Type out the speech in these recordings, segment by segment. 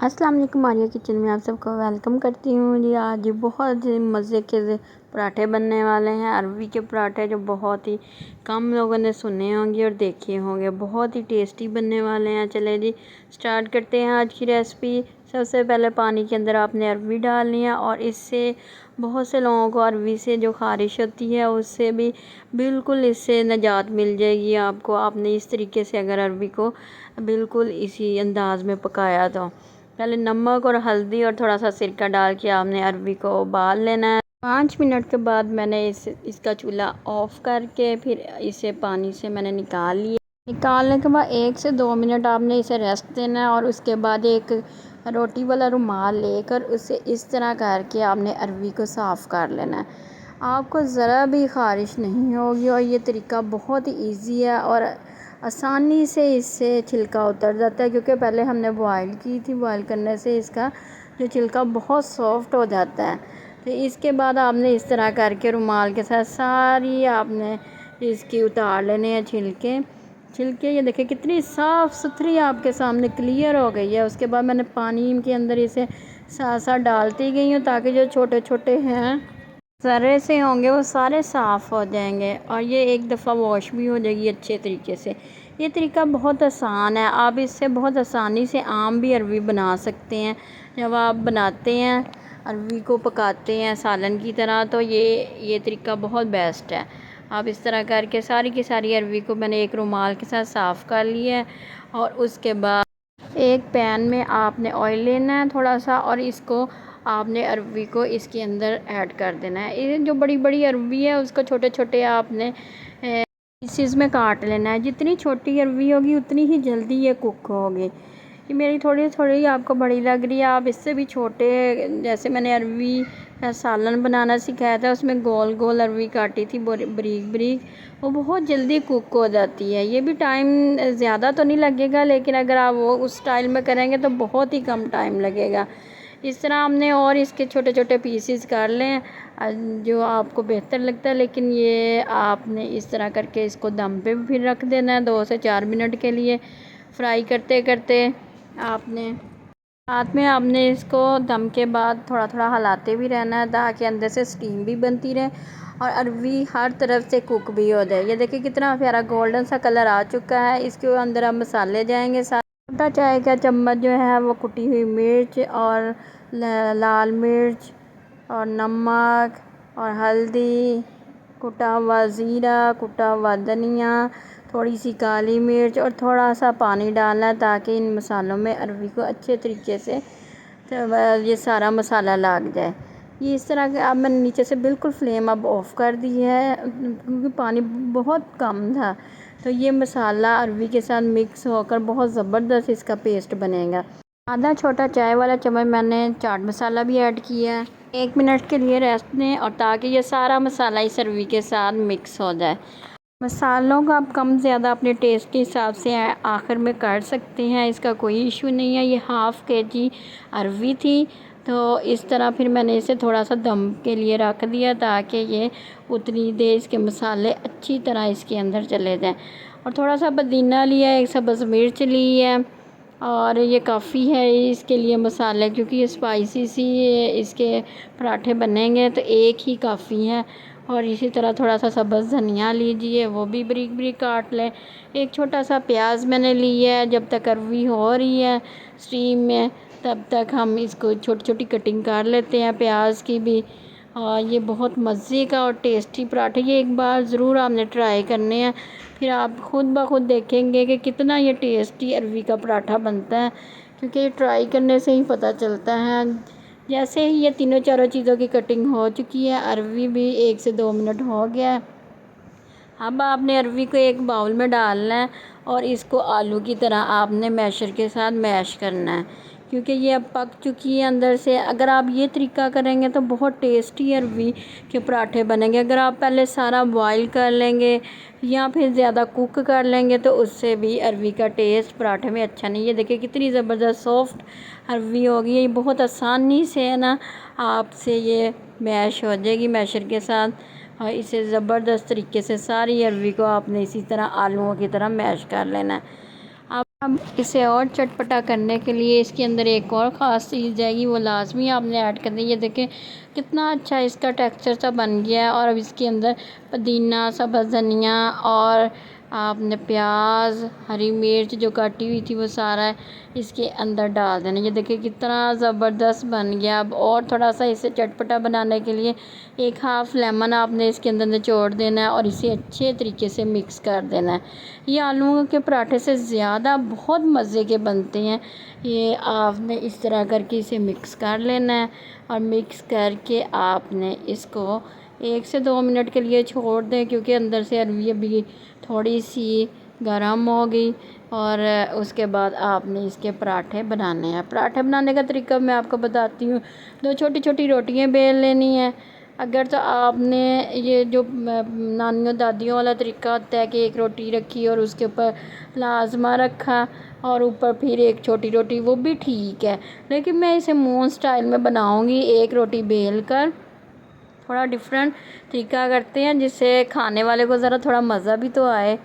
अस्सलाम वालेकुम। आर्या किचन में आप सबको वेलकम करती हूँ जी। आज बहुत ही मज़े के पराठे बनने वाले हैं, अरबी के पराठे, जो बहुत ही कम लोगों ने सुने होंगे और देखे होंगे। बहुत ही टेस्टी बनने वाले हैं। चले जी स्टार्ट करते हैं आज की रेसिपी। सबसे पहले पानी के अंदर आपने अरबी डालनी है, और इससे बहुत से लोगों को अरबी से जो ख़ारिश होती है उससे भी बिल्कुल इससे निजात मिल जाएगी आपको। आपने इस तरीके से अगर अरबी को बिल्कुल इसी अंदाज में पकाया तो पहले नमक और हल्दी और थोड़ा सा सिरका डाल के आपने अरबी को उबाल लेना है। 5 मिनट के बाद मैंने इसका चूल्हा ऑफ करके फिर इसे पानी से मैंने निकाल लिया। निकालने के बाद 1 से 2 मिनट आपने इसे रेस्ट देना है, और उसके बाद एक रोटी वाला रुमाल लेकर उसे इस तरह करके आपने अरबी को साफ़ कर लेना है। आपको ज़रा भी ख़ारिश नहीं होगी, और ये तरीका बहुत ही ईजी है और आसानी से इससे छिलका उतर जाता है, क्योंकि पहले हमने बॉयल की थी। बॉयल करने से इसका जो छिलका बहुत सॉफ्ट हो जाता है। तो इसके बाद आपने इस तरह करके रुमाल के साथ सारी आपने इसकी उतार लेने हैं छिलके। ये देखिए कितनी साफ़ सुथरी आपके सामने क्लियर हो गई है। उसके बाद मैंने पानी के अंदर इसे साथ साथ डालती गई हूँ, ताकि जो छोटे छोटे हैं ज़रे से होंगे वो सारे साफ़ हो जाएंगे, और ये एक दफ़ा वॉश भी हो जाएगी अच्छे तरीके से। ये तरीका बहुत आसान है, आप इससे बहुत आसानी से आम भी अरबी बना सकते हैं। जब आप बनाते हैं अरबी को पकाते हैं सालन की तरह, तो ये तरीका बहुत बेस्ट है। आप इस तरह करके सारी की सारी अरबी को मैंने एक रुमाल के साथ साफ़ कर लिया है, और उसके बाद एक पैन में आपने ऑयल लेना है थोड़ा सा, और इसको आपने अरबी को इसके अंदर ऐड कर देना है। ये जो बड़ी बड़ी अरबी है उसको छोटे छोटे आपने पीसीज में काट लेना है। जितनी छोटी अरबी होगी उतनी ही जल्दी ये कुक होगी। ये मेरी थोड़ी थोड़ी आपको बड़ी लग रही है, आप इससे भी छोटे, जैसे मैंने अरबी का सालन बनाना सिखाया था उसमें गोल गोल अरबी काटी थी बारीक बारीक, वो बहुत जल्दी कुक हो जाती है। ये भी टाइम ज़्यादा तो नहीं लगेगा, लेकिन अगर आप वो उस स्टाइल में करेंगे तो बहुत ही कम टाइम लगेगा। इस तरह हमने और इसके छोटे छोटे पीसेस कर लें जो आपको बेहतर लगता है, लेकिन ये आपने इस तरह करके इसको दम पे भी फिर रख देना है 2 से 4 मिनट के लिए। फ्राई करते करते आपने साथ में आपने इसको दम के बाद थोड़ा थोड़ा हिलाते भी रहना है, ताकि अंदर से स्टीम भी बनती रहे और अरबी हर तरफ से कुक भी हो जाए। ये देखिए कितना प्यारा गोल्डन सा कलर आ चुका है। इसके अंदर अब मसाले जाएंगे। छोटा चाय का चम्मच जो है वो कुटी हुई मिर्च और लाल मिर्च और नमक और हल्दी, कुटा हुआ ज़ीरा, कुटा हुआ धनिया, थोड़ी सी काली मिर्च और थोड़ा सा पानी डालना है, ताकि इन मसालों में अरबी को अच्छे तरीके से ये सारा मसाला लग जाए। ये इस तरह के अब मैंने नीचे से बिल्कुल फ्लेम अब ऑफ़ कर दी है, क्योंकि पानी बहुत कम था। तो ये मसाला अरबी के साथ मिक्स होकर बहुत ज़बरदस्त इसका पेस्ट बनेगा। आधा छोटा चाय वाला चम्मच मैंने चाट मसाला भी ऐड किया है। 1 मिनट के लिए रेस्ट दें, और ताकि ये सारा मसाला इस अरबी के साथ मिक्स हो जाए। मसालों का आप कम ज़्यादा अपने टेस्ट के हिसाब से आखिर में कर सकते हैं, इसका कोई इशू नहीं है। ये हाफ़ केजी अरबी थी, तो इस तरह फिर मैंने इसे थोड़ा सा दम के लिए रख दिया, ताकि ये उतनी देर इसके मसाले अच्छी तरह इसके अंदर चले जाएं। और थोड़ा सा पुदीना लिया है, एक सब्ज़ मिर्च ली है, और ये काफ़ी है इसके लिए मसाले, क्योंकि ये स्पाइसी सी इसके पराठे बनेंगे तो एक ही काफ़ी है। और इसी तरह थोड़ा सा सब्ज़ धनिया लीजिए, वो भी बारीक बारीक काट लें। एक छोटा सा प्याज मैंने लिया है। जब तक अरबी हो रही है स्टीम में, तब तक हम इसको छोटी छोटी कटिंग कर लेते हैं प्याज की भी। और ये बहुत मज़े का और टेस्टी पराठे, ये एक बार ज़रूर आपने ट्राई करने हैं, फिर आप ख़ुद ब खुद देखेंगे कि कितना ये टेस्टी अरबी का पराठा बनता है, क्योंकि ये ट्राई करने से ही पता चलता है। जैसे ही ये तीनों चारों चीज़ों की कटिंग हो चुकी है, अरबी भी 1 से 2 मिनट हो गया है। अब आपने अरबी को एक बाउल में डालना है, और इसको आलू की तरह आपने मैशर के साथ मैश करना है, क्योंकि ये अब पक चुकी है अंदर से। अगर आप ये तरीका करेंगे तो बहुत टेस्टी अरबी के पराठे बनेंगे। अगर आप पहले सारा बॉईल कर लेंगे या फिर ज़्यादा कुक कर लेंगे, तो उससे भी अरबी का टेस्ट पराठे में अच्छा नहीं है। देखिए कितनी ज़बरदस्त सॉफ्ट अरबी होगी। ये बहुत आसानी से है ना आपसे ये मैश हो जाएगी मैशर के साथ, और इसे ज़बरदस्त तरीके से सारी अरबी को आपने इसी तरह आलूओं की तरह मैश कर लेना है। अब इसे और चटपटा करने के लिए इसके अंदर एक और ख़ास चीज़ जाएगी, वो लाजमी आपने ऐड करनी है। ये देखें कितना अच्छा इसका टेक्सचर सा बन गया है। और अब इसके अंदर पुदीना, सब्ज़ धनिया और आपने प्याज, हरी मिर्च जो काटी हुई थी वो सारा इसके अंदर डाल देना। ये देखिए कितना ज़बरदस्त बन गया। अब और थोड़ा सा इसे चटपटा बनाने के लिए एक हाफ़ लेमन आपने इसके अंदर निचोड़ देना है और इसे अच्छे तरीके से मिक्स कर देना है। ये आलूओं के पराठे से ज़्यादा बहुत मज़े के बनते हैं। ये आपने इस तरह करके इसे मिक्स कर लेना है और मिक्स करके आपने इसको 1 से 2 मिनट के लिए छोड़ दें, क्योंकि अंदर से अरवी अभी थोड़ी सी गर्म हो गई। और उसके बाद आपने इसके पराठे बनाने हैं। पराठे बनाने का तरीका मैं आपको बताती हूँ। 2 छोटी छोटी रोटियाँ बेल लेनी है। अगर तो आपने ये जो नानियों दादियों वाला तरीका होता है कि एक रोटी रखी और उसके ऊपर लाजमा रखा और ऊपर फिर एक छोटी रोटी, वो भी ठीक है। लेकिन मैं इसे मून स्टाइल में बनाऊँगी। एक रोटी बेल कर थोड़ा डिफरेंट तरीका करते हैं, जिससे खाने वाले को ज़रा थोड़ा मज़ा भी तो आए।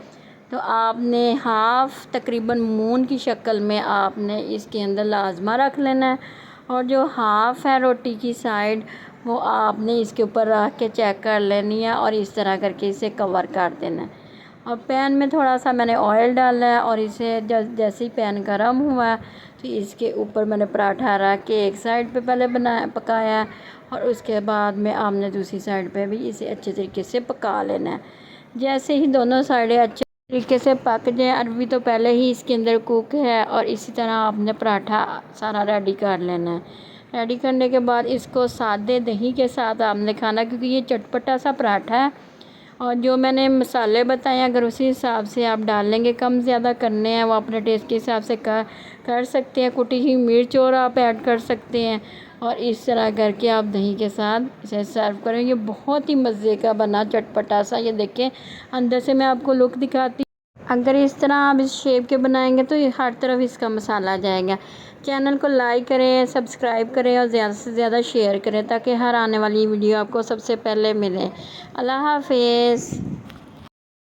तो आपने हाफ़ तकरीबन मून की शक्ल में आपने इसके अंदर लाजमा रख लेना है और जो हाफ़ है रोटी की साइड वो आपने इसके ऊपर रख के चेक कर लेनी है और इस तरह करके इसे कवर कर देना है। और पैन में थोड़ा सा मैंने ऑयल डाला है और इसे जैसे ही पैन गर्म हुआ तो इसके ऊपर मैंने पराठा रख के एक साइड पे पहले पकाया और उसके बाद में आपने दूसरी साइड पे भी इसे अच्छे तरीके से पका लेना है। जैसे ही दोनों साइडें अच्छे तरीके से पक जाए, अरवी तो पहले ही इसके अंदर कुक है, और इसी तरह आपने पराठा सारा रेडी कर लेना है। रेडी करने के बाद इसको सादे दही के साथ आपने खाना, क्योंकि ये चटपटा सा पराठा है। और जो मैंने मसाले बताए अगर उसी हिसाब से आप डाल लेंगे, कम ज़्यादा करने हैं वो अपने टेस्ट के हिसाब से कर सकते हैं। कुटी हुई मिर्च और आप ऐड कर सकते हैं और इस तरह करके आप दही के साथ इसे सर्व करेंगे। बहुत ही मज़े का बना चटपटा सा। ये देखें अंदर से मैं आपको लुक दिखाती हूँ। अगर इस तरह आप इस शेप के बनाएंगे तो ये हर तरफ इसका मसाला आ जाएगा। चैनल को लाइक करें, सब्सक्राइब करें और ज़्यादा से ज़्यादा शेयर करें ताकि हर आने वाली वीडियो आपको सबसे पहले मिले। अल्लाह हाफ़िज़।